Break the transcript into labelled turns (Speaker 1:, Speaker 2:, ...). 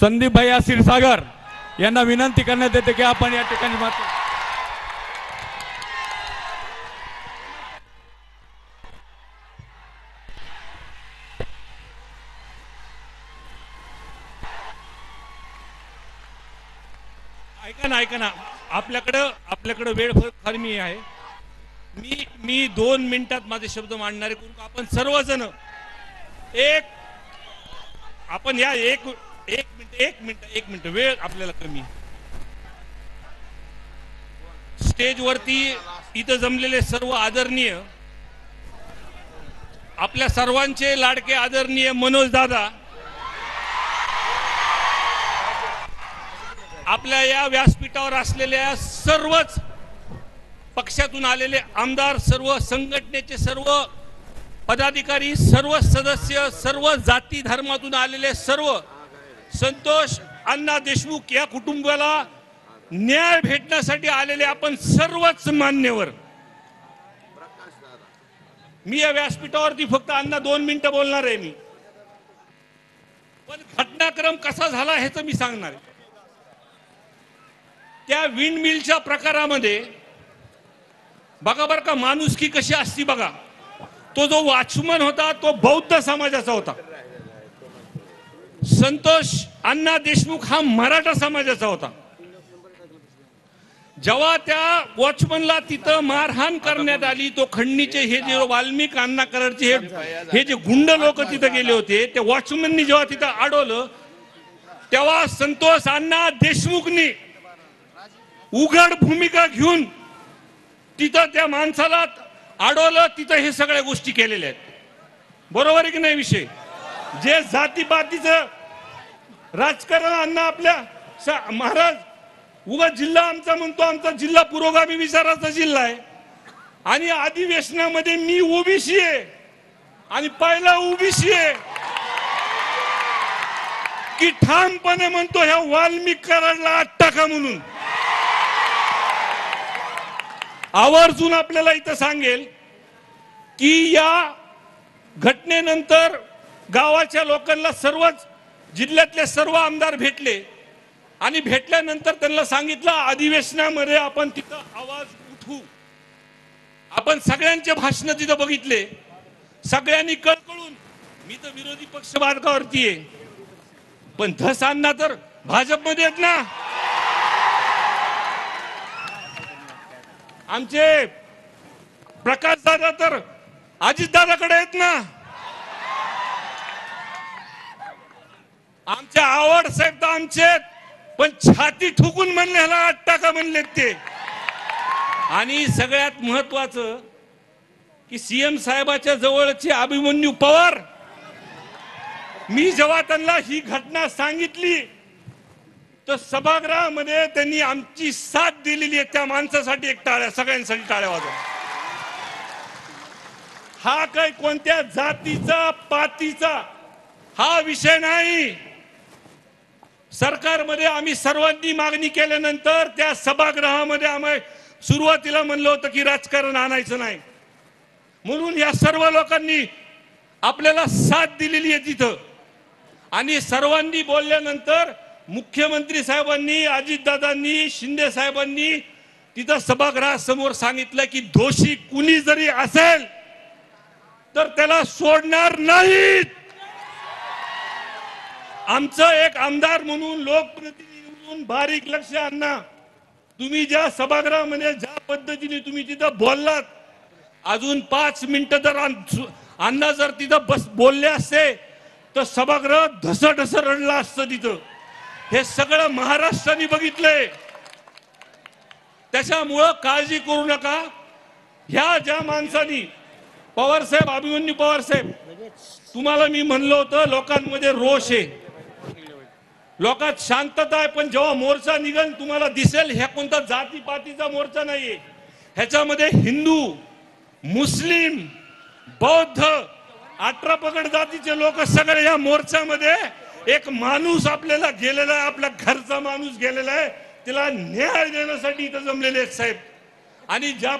Speaker 1: संदीप भैया क्षीरसागर यांना विनंती करण्यात येते की आपण या ठिकाणी मात्र
Speaker 2: ऐका ना आपल्याकडे वेळ फार मी आहे. मी 2 मिनिटात माझे शब्द मांडणारे करू. आपण सर्वजण आपण या एक मिनिट वेळ आपल्याला कमी. स्टेजवरती इथं जमलेले सर्व आदरणीय, आपल्या सर्वांचे लाडके आदरणीय मनोज दादा, आपल्या या व्यासपीठावर असलेल्या सर्वच पक्षातून आलेले आमदार, सर्व संघटनेचे सर्व पदाधिकारी, सर्व सदस्य, सर्व जाती धर्मातून आलेले सर्व, संतोष अण्णा देशमुख या कुटुंबाला न्याय भेटण्यासाठी आलेले आपण सर्वच मान्यवर. मी या व्यासपीठावरती फक्त अण्णा 2 मिनिटं बोलणार आहे मी, पण घटनाक्रम कसा झाला ह्याचं मी सांगणार आहे. त्या विंड मिलच्या प्रकारामध्ये बघा बरं का माणुसकी कशी असती बघा. तो जो वॉचमन होता तो बौद्ध समाजाचा होता. संतोष अण्णा देशमुख हा मराठा समाजाचा होता. जेव्हा त्या वॉचमनला तिथं मारहाण करण्यात आली, तो खंडणीचे हे जे वाल्मिक अण्णा कराडचे हे जे गुंड लोक तिथं गेले होते, त्या वॉचमननी जेव्हा तिथं अडवलं तेव्हा संतोष अण्णा देशमुखनी उघड भूमिका घेऊन तिथं त्या माणसाला अडवलं. तिथं हे सगळ्या गोष्टी केलेल्या आहेत. बरोबर आहे की नाही विषय? जे जातीपातीचं राजकारण अण्णा आपल्या महाराज उगा जिल्हा आमचा म्हणतो, आमचा जिल्हा पुरोगामी विचाराचा जिल्हा आहे आणि अधिवेशनामध्ये मी ओबीसी आहे आणि पहिला ओबीसी आहे की ठामपणे म्हणतो ह्या वाल्मिक कराडला 8 टाका म्हणून. आवर्जून आपल्याला इथं सांगेल की या घटनेनंतर गावाच्या लोकांना, सर्वच जिल्ह्यातले सर्व आमदार भेटले आणि भेटल्यानंतर त्यांना सांगितलं अधिवेशनामध्ये आपण तिथं आवाज उठवू. आपण सगळ्यांचे भाषण तिथं बघितले. सगळ्यांनी कळकळून, मी तर विरोधी पक्ष मार्गावरती आहे पण धस अण्णा तर भाजपमध्ये आहेत ना, आमचे प्रकाश दादा तर अजित दादाकडे आहेत ना, आमचे आवड साहेब तर आमचे, पण छाती ठोकून म्हणले ह्याला 8 टाका म्हणलेत ते. आणि सगळ्यात महत्वाचं की सीएम साहेबाच्या जवळचे अभिमन्यू पवार, मी जेव्हा त्यांना ही घटना सांगितली तर सभागृहामध्ये त्यांनी आमची साथ दिलेली आहे. त्या माणसासाठी एक टाळ्या, सगळ्यांसाठी टाळ्या वाजवा. हा काही कोणत्या जातीचा पातीचा हा विषय नाही. सरकारमध्ये आम्ही सर्वांनी मागणी केल्यानंतर त्या सभागृहामध्ये आम्ही सुरुवातीला म्हणलं होतं की राजकारण आणायचं नाही, म्हणून या सर्व लोकांनी आपल्याला साथ दिलेली आहे तिथं. आणि सर्वांनी बोलल्यानंतर मुख्यमंत्री साहेबांनी, अजितदादांनी, शिंदे साहेबांनी तिथं सभागृहासमोर सांगितलं की दोषी कुणी जरी असेल तर त्याला सोडणार नाहीत. आमचं एक आमदार म्हणून, लोकप्रतिनिधी म्हणून बारीक लक्ष अण्णा, तुम्ही ज्या सभागृहामध्ये ज्या पद्धतीने तुम्ही तिथं बोललात, अजून 5 मिनिटं जर अण्णा जर तिथं बोलले असते तर सभागृह ढसढस रडला असतं तिथं. हे सगळं महाराष्ट्राने बघितलंय. त्याच्यामुळं काळजी करू नका. ह्या ज्या माणसांनी, पवार साहेब, अभिमन्यू पवार साहेब, तुम्हाला मी म्हणलं होतं लोकांमध्ये रोष आहे, लोकात शांतता आहे, पण जेव्हा मोर्चा निघेल तुम्हाला दिसेल ह्या कोणता जातीपातीचा मोर्चा नाहीये. ह्याच्यामध्ये हिंदू, मुस्लिम, बौद्ध, 18 पगड जातीचे लोक सगळे या मोर्चामध्ये. एक माणूस आपल्याला गेलेला आहे, आपल्या घरचा माणूस गेलेला आहे, त्याला न्याय देण्यासाठी इथं जमलेले आहेत साहेब. आणि ज्या